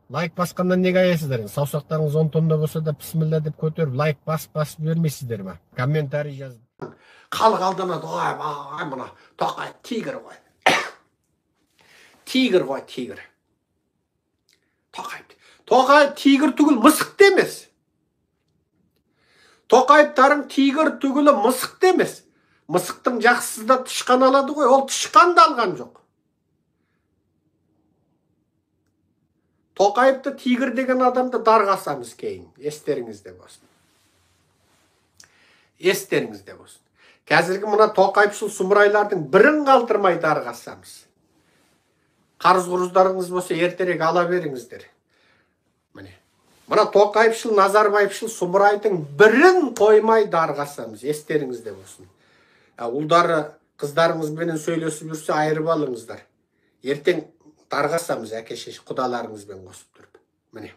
Лайк басқандан неге аяйсыздар? Саусақтарыңыз 10 тонна болса да бісміллә деп көтеріп, лайк басып бермейсіздер ма? Комментарий жазып. Халық алданады, ой, мына Тоқаев тигр ғой. Тигр ғой, тигр. Тоқаев тигр түгіл мысық демес. Тоқаевтарың тигр түгілі мысық демес. Мысықтың жақсысы да тышқан алады ғой, ол тышқан да алған жоқ. Тоқаевты тигр деген адамды дарғасамыз кейін, естеріңізде болсын. Естеріңізде болсын. Қазіргі мына Тоқаевшыл сұмырайлардың бірін қалдырмай дарғасамыз. Қарыз-құрыздарыңыз болса ертерек ала беріңіздер. Мына Тоқаевшыл, Назарбаевшыл сұмырайдың бірін қоймай дарғасамыз, естеріңізде болсын. Ұлдары қыздарыңызбенен сөйлесіп жүрсе айырып алыңыздар. Ертең дарғасамыз әке-шеше құдаларыңызбен қосып тұрып. Міне.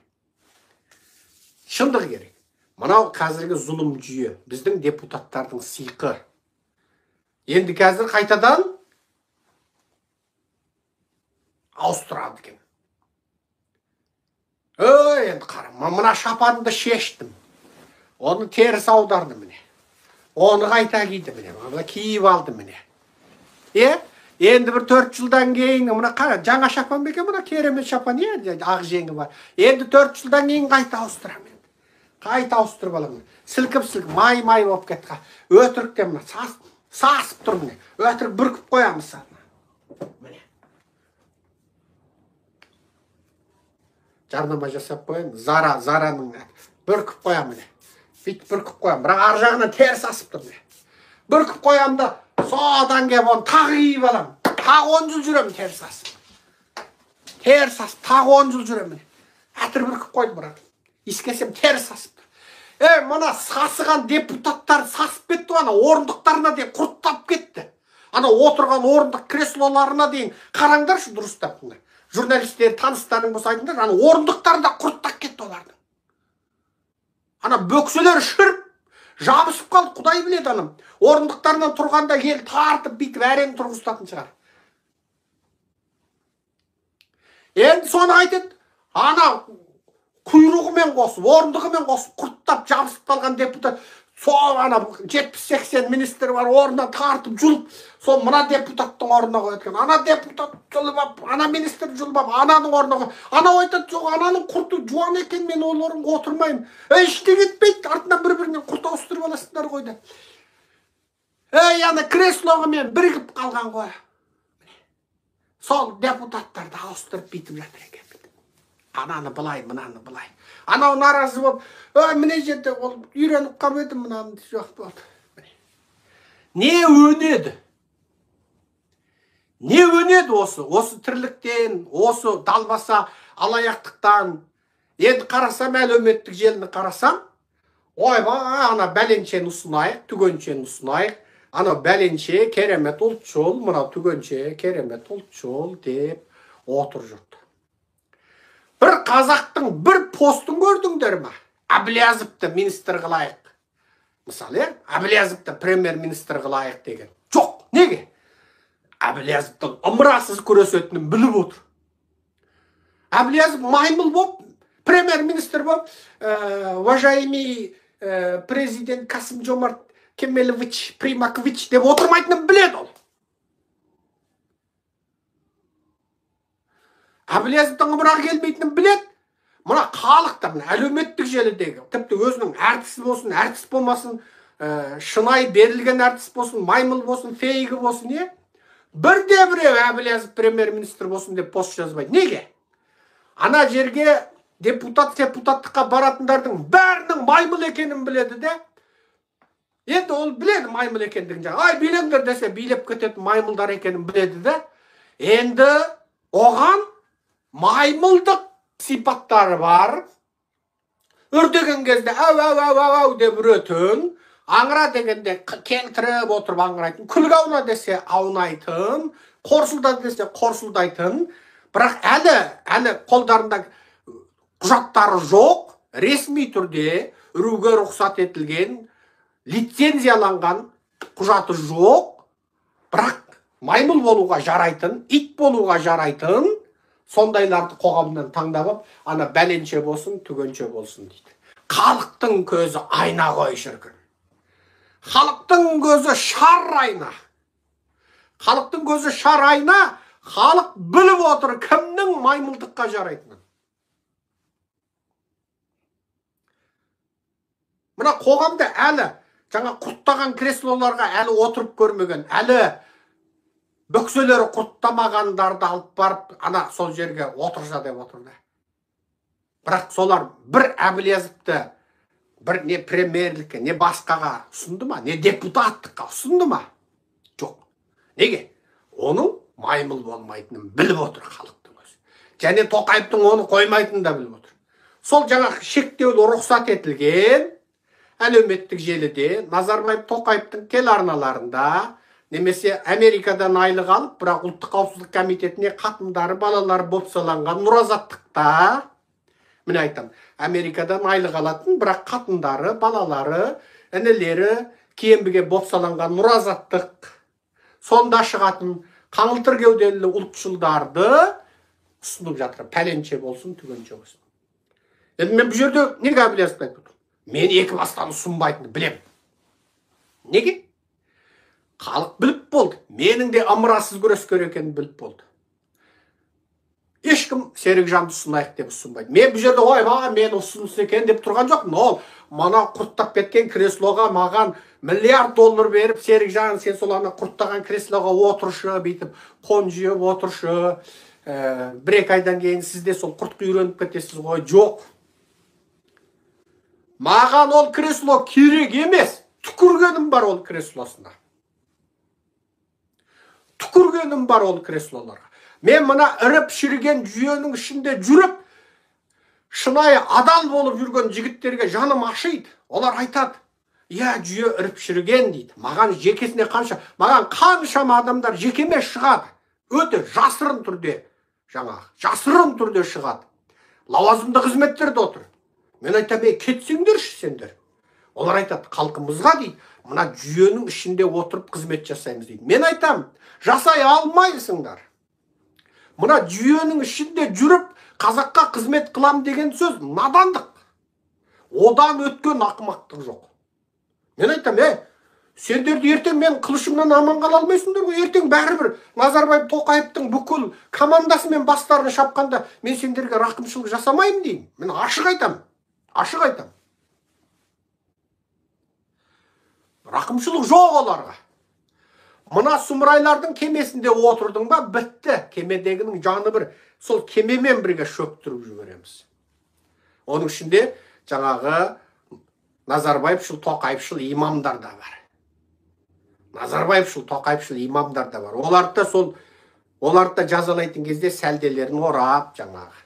Шындық керек. Мынау қазіргі зұлым жүйе, біздің депутаттардың сыйқы. Енді қазір қайтадан ауыстырады екен. Енді қарама, мына шапанды шештім. Оны теріс аударды міне. Оны қайта киді міне. Мына киіп алды міне. Енді бір 4 жылдан кейін, мына қара, жаңа шапан бекен, мына керемет шапан, ақ жеңі бар. Енді 4 жылдан кейін қайта ауыстырам. Қайта ауыстырып аламын. Сілкіп, май болып кетті. Өтіріктен мына сасып тұр міне. Өтірік бүркіп қоямыз. Міне. Жарнама жасап қояйын. Зараның бүркіп қоям міне. Бүйтіп бүркіп қоям. Бірақ ар жағынан теріс асып тұр міне. Бүркіп қоям да содан кеп оны тағы киіп алам. Тағы 10 жыл жүрем теріс асып. Теріс асып, тағы 10 жыл жүрем міне. Әтір бүркіп қойды бірақ. Искесем теріс асып тұр. Мына сасыған депутаттар сасып кетті, ана орындықтарына дейін құрттап кетті. Ана отырған орындық креслоларына дейін қараңдаршы дұрыстап. Журналистер таныстарың болса айтыңдар, ана орындықтарында құрттап кетті олардың. Ана бөкселер шырып, жабысып қалды, құдай біледі анам. Орындықтарынан тұрғанда ел тартып, битіп, әрең тұрғызтатын шығар. Енді соны айтады, ана құйрығымен қосып, орындығымен қосып, құрттап, жабысып қалған депутат, сол ана 70-80 министр бар, орнынан тартып, жұлып, сол мына депутаттың орнына қойды. Ана депутат жұлып, ана министр жұлып, ананың орнына қойды. Ана айтады, жоқ, ананың құрты жуан екен, мен ол орынға отырмаймын. Іште кетпейді, артынан бір-бірінен құрт ауыстырып аласыңдар қойды. Ана креслоғымен бірігіп қалған ғой. Сол депутаттарды ауыстырып битіп жатыр екен. Ананы былай, мынаны былай. Анау наразы болып, міне жерде ол үйреніп қалмайды, мынаны жоқ болды. Не өнеді? Не өнеді осы? Осы тірліктен, осы далбаса алаяқтықтан. Енді қарасам, әлеуметтік желіні қарасам, ойбай, ана бәленшені ұсынайық, түгеншені ұсынайық. Ана бәленше керемет ұлтшыл, мына түгенше керемет ұлтшыл деп отыр жұрт. Бір қазақтың бір постын көрдіңдер ма? Әблязовты министр қылайық. Мысалы, Әблязовты премьер-министр қылайық деген. Жоқ, неге? Әблязовтың ымырасыз күресетінін біліп отыр. Әблязов маймыл болып, премьер-министр болып, уважаемый президент Қасым-Жомарт Кемелович Примакович деп отырмайтынын біледі ол. Әблязовтың ымыраға келмейтінін біледі. Мына халықтар, әлеуметтік желідегі, тіпті өзінің әртісі болсын, әртіс болмасын, шынай берілген әртіс болсын, маймыл болсын, фейгі болсын, бірде-біреу Әблязов премьер-министр болсын деп пост жазбайды. Неге? Ана жерге депутаттыққа баратындардың бәрінің маймыл екенін біледі де. Енді ол біледі маймыл екендігін жаңа. Ай, билеңдер десе, билеп кететін маймылдар екенін біледі де. Енді оған маймылдық сипаттары бар. Үрдеген кезде әу деп үретін, аңыра дегенде келтіріп отырып аңырайтын, күлгі ауна десе аунайтын, қорсылда десе қорсылдайтын. Бірақ әлі қолдарында құжаттары жоқ, ресми түрде үруге рұқсат етілген, лицензияланған құжаты жоқ, бірақ маймыл болуға жарайтын, ит болуға жарайтын, сондайларды қоғамнан таңдап алып, ана бәленше болсын, түгенше болсын дейді. Халықтың көзі айна ғой шіркін. Халықтың көзі шар айна. Халықтың көзі шар айна, халық біліп отыр кімнің маймылдыққа жарайтынын. Мына қоғамда әлі жаңа құрттаған креслоларға әлі отырып көрмеген, әлі бөкселері құрттамағандарды алып барып, ана сол жерге отырса деп отырды. Бірақ солар бір Әбілязовты бір не премьерлікке, не басқаға ұсынды ма, не депутаттыққа ұсынды ма? Жоқ. Неге? Оның маймыл болмайтынын біліп отыр халықтың өзі. Және Тоқаевтың оны қоймайтынын да біліп отыр. Сол жаңа шектеулі рұқсат етілген әлеуметтік желіде Назарбаев Тоқаевтың телеарналарында немесе Америкадан айлық алып, бірақ ұлттық қауіпсіздік комитетіне қатындары, балалары бопсаланған Нұразаттықта, міне айтам, Америкадан айлық алатын, бірақ қатындары, балалары, інілері кейінбіге бопсаланған Нұразаттық, сонда шығатын қаңылтыр кеуделі ұлтшылдарды ұсынып жатыр. Пәленше болсын, түгенше болсын. Енді мен бұл жерде неге Әбілязовты айтып отырмын? Мен екі бастан ұсынбайтынды білем. Неге? Халық біліп болды. Менің де ымырасыз күрескер екенін біліп болды. Ешкім Серікжанды ұсынайық деп ұсынбайды. Мен бұл жерде ойба, мен ұсынсын екен деп тұрған жоқпын. Ол мана құрттап кеткен креслоға маған $1 миллиард беріп, Серікжан, сен сол ана құрттаған креслоға отыршы, бүйтіп қон жүйіп отыршы. Бір-екі айдан кейін сізде сол құртқа үйреніп кетесіз ғой. Жоқ. Маған ол кресло керек емес. Түкіргенім бар ол креслосына. Түкіргенім бар ол креслоларға. Мен мына іріп шіріген жүйенің ішінде жүріп, шынайы адал болып жүрген жігіттерге жаным ашиды. Олар айтады, я жүйе іріп шіріген дейді. Маған жекесіне маған қаншама адамдар жекеме шығады. Өте жасырын түрде, жасырын түрде шығады. Лауазымды қызметтерде отыр. Мен айтам, кетсеңдерші сендер. Олар айтады, халқымызға дейді, мына жүйенің ішінде отырып қызмет жасаймыз дейді. Мен айтам, жасай алмайсыңдар. Мына жүйенің ішінде жүріп, қазаққа қызмет қылам деген сөз надандық. Одан өткен ақымақтық жоқ. Мен айтам, сендерді ертең мен қылышымнан аман қала алмайсыңдар ғой. Ертең бәрібір Назарбаев Тоқаевтың бүкіл командасымен бастарын шапқанда мен сендерге рақымшылық жасамаймын деймін. Мен ашық айтам. Ашық айтам. Рақымшылық жоқ оларға. Мына сұмырайлардың кемесінде отырдың ба, бітті. Кемедегінің жаны бір, сол кемемен бірге шөктіріп жібереміз. Оның ішінде жаңағы Назарбаевшыл, Тоқаевшыл имамдар да бар. Назарбаевшыл, Тоқаевшыл имамдар да бар. Оларды жазалайтын кезде сәлделерін орап жаңағы.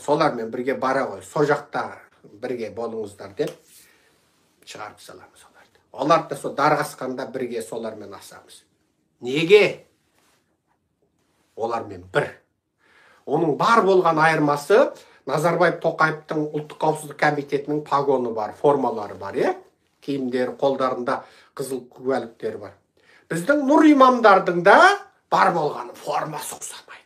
Солармен бірге бара ғой, со жақта бірге болыңыздар деп шығарып саламыз оларды. Оларды сол дарғасқанда бірге солармен асамыз. Неге? Олармен бір. Оның бар болған айырмасы Назарбаев Тоқаевтың ұлттық қауіпсіздік комитетінің погоны бар, формалары бар, киімдері, қолдарында қызыл куәліктері бар. Біздің нұр имамдардың да бар болғаны формасы ұқсамайды.